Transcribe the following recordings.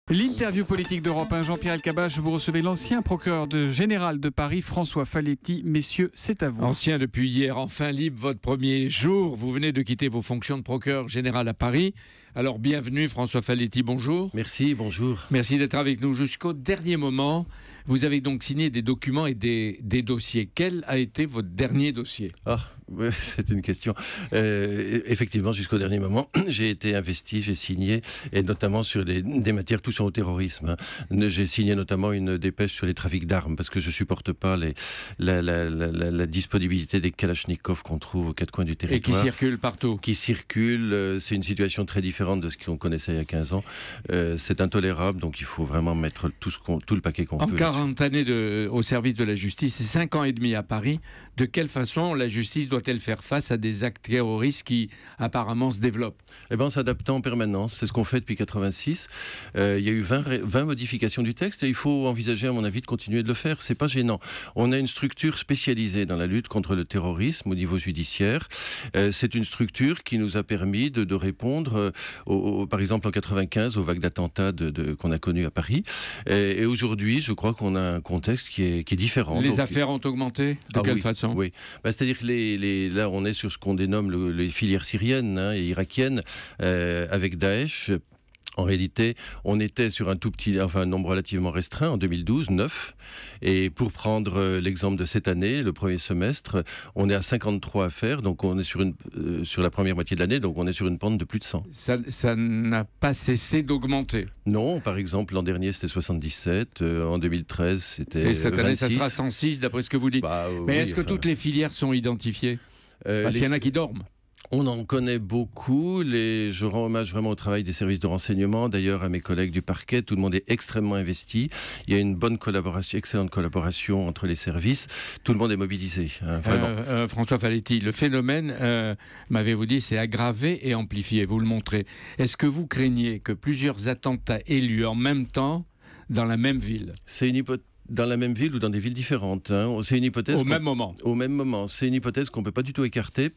L'interview politique d'Europe 1, Jean-Pierre Elkabbach, vous recevez l'ancien procureur général de Paris, François Faletti. Messieurs, c'est à vous. Ancien depuis hier, enfin libre, votre premier jour. Vous venez de quitter vos fonctions de procureur général à Paris. Alors bienvenue François Faletti, bonjour. Merci, bonjour. Merci d'être avec nous jusqu'au dernier moment. Vous avez donc signé des documents et des dossiers. Quel a été votre dernier dossier ? Ouais, c'est une question. Effectivement, jusqu'au dernier moment, j'ai été investi, j'ai signé, et notamment sur des matières touchant au terrorisme. J'ai signé notamment une dépêche sur les trafics d'armes, parce que je supporte pas la disponibilité des kalachnikovs qu'on trouve aux quatre coins du territoire. Et qui circulent partout. Qui circulent, c'est une situation très différente de ce qu'on connaissait il y a 15 ans. C'est intolérable, donc il faut vraiment mettre tout le paquet qu'on peut. En 40 années au service de la justice et 5 ans et demi à Paris, de quelle façon la justice doit-elle faire face à des actes terroristes qui apparemment se développent ? Eh bien, en s'adaptant en permanence. C'est ce qu'on fait depuis 86. Il y a eu 20 modifications du texte et il faut envisager, à mon avis, de continuer de le faire. C'est pas gênant. On a une structure spécialisée dans la lutte contre le terrorisme au niveau judiciaire. C'est une structure qui nous a permis de répondre, par exemple en 95, aux vagues d'attentats qu'on a connues à Paris. Et aujourd'hui, je crois qu'on a un contexte qui est différent. Les affaires ont augmenté ? De quelle façon ? Oui. C'est-à-dire que là, on est sur ce qu'on dénomme les filières syriennes et irakiennes avec Daesh. En réalité, on était sur un nombre relativement restreint en 2012, 9. Et pour prendre l'exemple de cette année, le premier semestre, on est à 53 affaires. Donc on est sur la première moitié de l'année, donc on est sur une pente de plus de 100. Ça n'a pas cessé d'augmenter. Non, par exemple, l'an dernier, c'était 77. En 2013, c'était 26. Et cette année, ça sera 106, d'après ce que vous dites. Mais est-ce que toutes les filières sont identifiées ? Parce qu'il y en a qui dorment. On en connaît beaucoup. Je rends hommage vraiment au travail des services de renseignement, d'ailleurs à mes collègues du parquet. Tout le monde est extrêmement investi. Il y a une bonne collaboration, excellente collaboration entre les services. Tout le monde est mobilisé. Vraiment. François Faletti, le phénomène, m'avez-vous dit, s'est aggravé et amplifié. Vous le montrez. Est-ce que vous craignez que plusieurs attentats aient lieu en même temps dans la même ville ? C'est une hypothèse. Dans la même ville ou dans des villes différentes. C'est une hypothèse. Au même moment. Au même moment. C'est une hypothèse qu'on ne peut pas du tout écarter.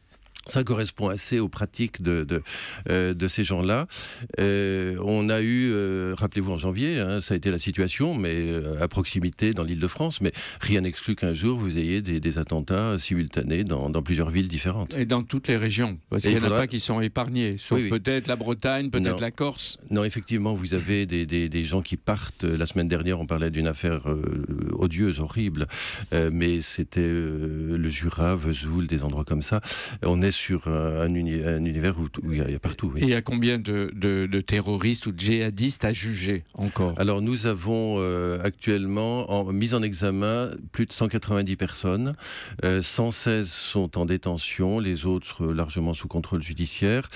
Ça correspond assez aux pratiques de ces gens-là. On a eu, rappelez-vous en janvier, ça a été la situation, mais à proximité dans l'Île-de-France, mais rien n'exclut qu'un jour vous ayez des attentats simultanés dans plusieurs villes différentes. Et dans toutes les régions, parce qu'il n'y en a pas qui sont épargnés, sauf peut-être la Bretagne, peut-être la Corse. Non, effectivement, vous avez des gens qui partent. La semaine dernière, on parlait d'une affaire odieuse, horrible, mais c'était le Jura, Vesoul, des endroits comme ça. On est sur un univers où il y a partout. Oui. Et il y a combien de terroristes ou de djihadistes à juger encore ? Alors nous avons actuellement mis en examen plus de 190 personnes. 116 sont en détention, les autres largement sous contrôle judiciaire.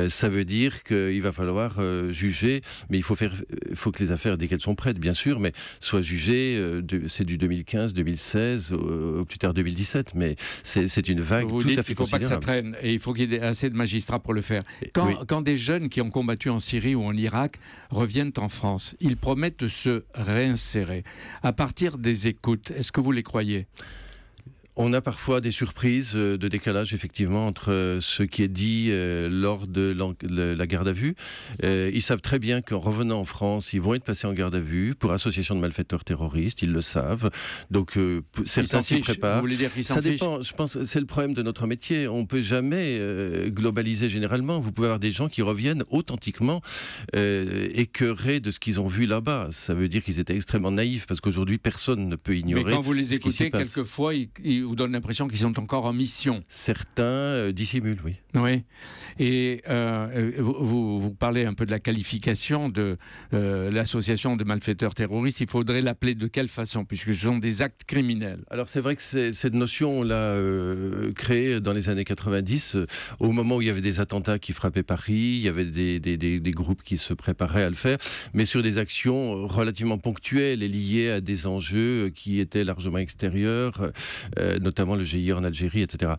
Ça veut dire qu'il va falloir juger, mais il faut que les affaires, dès qu'elles sont prêtes, bien sûr, mais soient jugées, c'est du 2015, 2016, au plus tard 2017, mais c'est une vague tout à fait considérable. Il ne faut pas que ça traîne. Et il faut qu'il y ait assez de magistrats pour le faire. Quand des jeunes qui ont combattu en Syrie ou en Irak reviennent en France, ils promettent de se réinsérer. À partir des écoutes, est-ce que vous les croyez ? On a parfois des surprises de décalage, effectivement, entre ce qui est dit lors de la garde à vue. Ils savent très bien qu'en revenant en France, ils vont être passés en garde à vue pour association de malfaiteurs terroristes, ils le savent. Donc, certains s'y préparent. Vous voulez dire qu'ils s'en fichent ? Ça dépend, je pense que c'est le problème de notre métier. On ne peut jamais globaliser généralement. Vous pouvez avoir des gens qui reviennent authentiquement écœurés de ce qu'ils ont vu là-bas. Ça veut dire qu'ils étaient extrêmement naïfs, parce qu'aujourd'hui, personne ne peut ignorer. Mais quand vous les écoutez, quelquefois, ils vous donnent l'impression qu'ils sont encore en mission. Certains dissimulent, oui. Oui. Et vous parlez un peu de la qualification de l'association de malfaiteurs terroristes. Il faudrait l'appeler de quelle façon, puisque ce sont des actes criminels. Alors c'est vrai que cette notion, on l'a créée dans les années 90, au moment où il y avait des attentats qui frappaient Paris, il y avait des groupes qui se préparaient à le faire, mais sur des actions relativement ponctuelles et liées à des enjeux qui étaient largement extérieurs, notamment le GIA en Algérie, etc.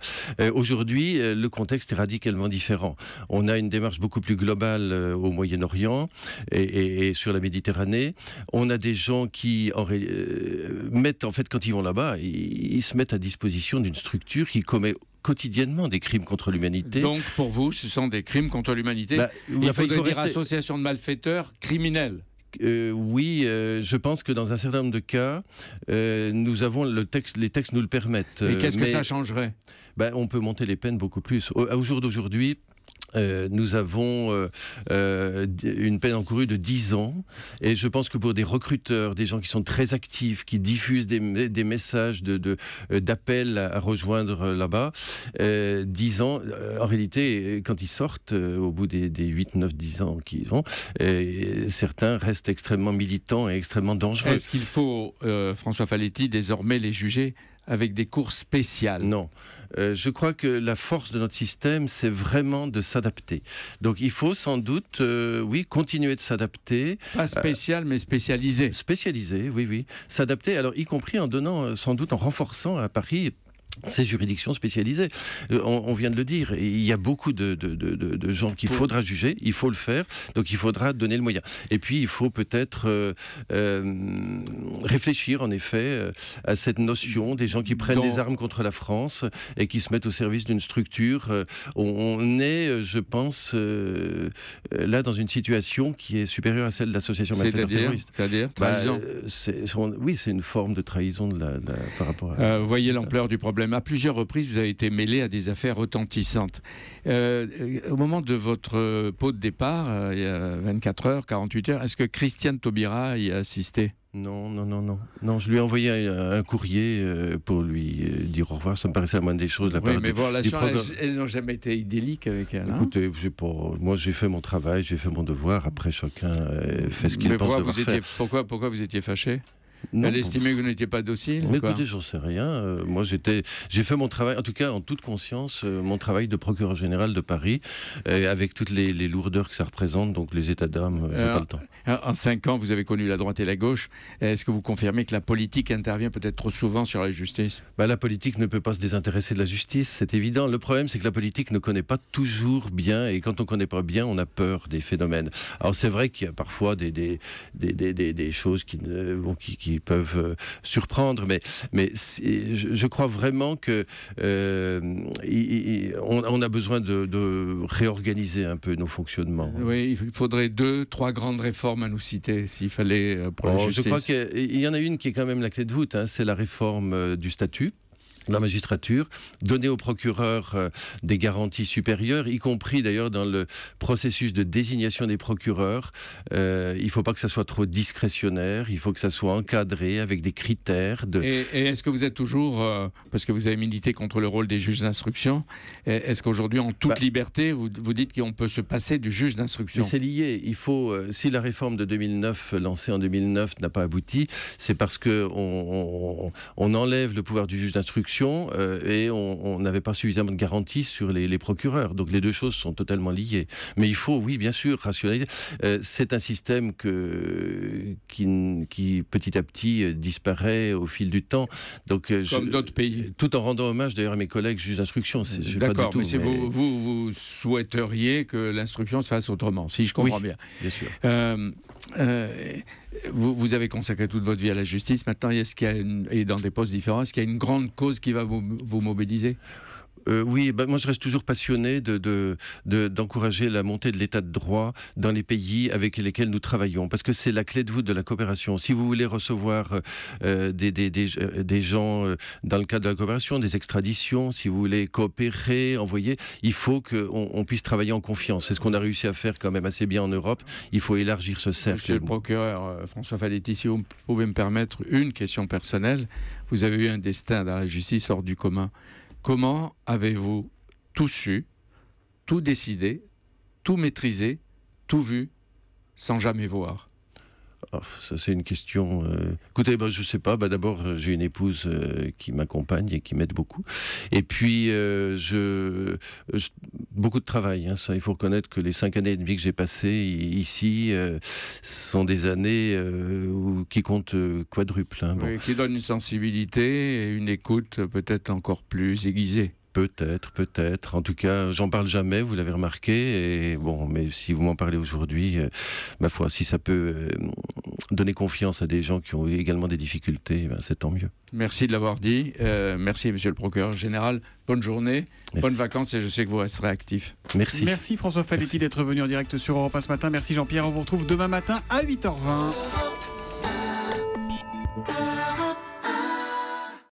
Aujourd'hui, le contexte est radicalement différent. On a une démarche beaucoup plus globale au Moyen-Orient et sur la Méditerranée. On a des gens qui mettent, en fait, quand ils vont là-bas, ils se mettent à disposition d'une structure qui commet quotidiennement des crimes contre l'humanité. Donc, pour vous, ce sont des crimes contre l'humanité. Il faudrait dire association de malfaiteurs criminels. Oui, je pense que dans un certain nombre de cas, nous avons les textes nous le permettent. Et qu'est-ce que ça changerait? On peut monter les peines beaucoup plus. Au jour d'aujourd'hui, nous avons une peine encourue de 10 ans et je pense que pour des recruteurs, des gens qui sont très actifs, qui diffusent des messages d'appel à rejoindre là-bas, 10 ans, en réalité, quand ils sortent, au bout des 8, 9, 10 ans qu'ils ont, certains restent extrêmement militants et extrêmement dangereux. Est-ce qu'il faut, François Faletti, désormais les juger avec des cours spéciales? Non. Je crois que la force de notre système, c'est vraiment de s'adapter. Donc il faut sans doute, oui, continuer de s'adapter. Pas spécial, mais spécialisé. Spécialisé, oui, oui. S'adapter, alors y compris en donnant, sans doute en renforçant à Paris ces juridictions spécialisées. On vient de le dire, il y a beaucoup de gens qu'il faudra juger, il faut le faire, donc il faudra donner le moyen. Et puis il faut peut-être réfléchir en effet à cette notion des gens qui prennent des armes contre la France et qui se mettent au service d'une structure. On est, je pense, là dans une situation qui est supérieure à celle de l'association malfaiteurs terroristes. C'est-à-dire trahison. Oui, c'est une forme de trahison par rapport à... Vous voyez l'ampleur du problème. À plusieurs reprises, vous avez été mêlé à des affaires retentissantes. Au moment de votre pot de départ, il y a 24 heures, 48 heures, est-ce que Christiane Taubira y a assisté? Non, je lui ai envoyé un courrier pour lui dire au revoir. Ça me paraissait la moindre des choses. Oui, mais vos relations, elles n'ont jamais été idylliques avec elle. Écoutez, moi j'ai fait mon travail, j'ai fait mon devoir. Après, chacun fait ce qu'il pense devoir faire. Pourquoi vous étiez fâché? Non, elle estimait que vous n'étiez pas docile? Mais écoutez, j'en sais rien. Moi, j'ai fait mon travail, en tout cas en toute conscience, mon travail de procureur général de Paris, avec toutes les lourdeurs que ça représente, donc les états d'âme, j'ai pas le temps. En 5 ans, vous avez connu la droite et la gauche. Est-ce que vous confirmez que la politique intervient peut-être trop souvent sur la justice? La politique ne peut pas se désintéresser de la justice, c'est évident. Le problème, c'est que la politique ne connaît pas toujours bien, et quand on ne connaît pas bien, on a peur des phénomènes. Alors c'est vrai qu'il y a parfois des choses qui peuvent surprendre, mais je crois vraiment que on a besoin de réorganiser un peu nos fonctionnements. Oui, il faudrait 2, 3 grandes réformes à nous citer, s'il fallait pour la justice. Je crois qu'il y en a une qui est quand même la clé de voûte, c'est la réforme du statut de la magistrature, donner aux procureurs des garanties supérieures, y compris d'ailleurs dans le processus de désignation des procureurs. Il ne faut pas que ça soit trop discrétionnaire, il faut que ça soit encadré avec des critères. Et est-ce que vous êtes toujours, parce que vous avez milité contre le rôle des juges d'instruction, est-ce qu'aujourd'hui, en toute liberté, vous dites qu'on peut se passer du juge d'instruction? Mais c'est lié. Il faut, si la réforme de 2009, lancée en 2009, n'a pas abouti, c'est parce qu'on enlève le pouvoir du juge d'instruction et on n'avait pas suffisamment de garanties sur les procureurs. Donc les deux choses sont totalement liées. Mais il faut, oui, bien sûr, rationaliser. C'est un système qui petit à petit disparaît au fil du temps. Donc, comme d'autres pays. Tout en rendant hommage d'ailleurs à mes collègues juges d'instruction. D'accord, mais vous souhaiteriez que l'instruction se fasse autrement, si je comprends bien. Bien sûr. Vous avez consacré toute votre vie à la justice. Maintenant, est-ce qu'il y a et dans des postes différents, est-ce qu'il y a une grande cause qui va vous mobiliser? Oui, moi je reste toujours passionné d'encourager la montée de l'état de droit dans les pays avec lesquels nous travaillons, parce que c'est la clé de voûte de la coopération. Si vous voulez recevoir des gens dans le cadre de la coopération, des extraditions, si vous voulez coopérer, envoyer, il faut qu'on puisse travailler en confiance. C'est ce qu'on a réussi à faire quand même assez bien en Europe. Il faut élargir ce cercle. Monsieur le procureur François Faletti, si vous pouvez me permettre une question personnelle, vous avez eu un destin dans la justice hors du commun. Comment avez-vous tout su, tout décidé, tout maîtrisé, tout vu, sans jamais voir? Ça, c'est une question... Écoutez, je ne sais pas. D'abord, j'ai une épouse qui m'accompagne et qui m'aide beaucoup. Et puis, beaucoup de travail. Ça, il faut reconnaître que les 5 années et demie que j'ai passées ici sont des années qui comptent quadruple. Oui, qui donnent une sensibilité et une écoute peut-être encore plus aiguisée. Peut-être. En tout cas, j'en parle jamais, vous l'avez remarqué. Et bon, mais si vous m'en parlez aujourd'hui, ma foi, si ça peut donner confiance à des gens qui ont également des difficultés, c'est tant mieux. Merci de l'avoir dit. Merci, monsieur le procureur général. Bonne journée, bonnes vacances et je sais que vous resterez actif. Merci. Merci François Faletti d'être venu en direct sur Europe 1 ce matin. Merci Jean-Pierre. On vous retrouve demain matin à 8h20.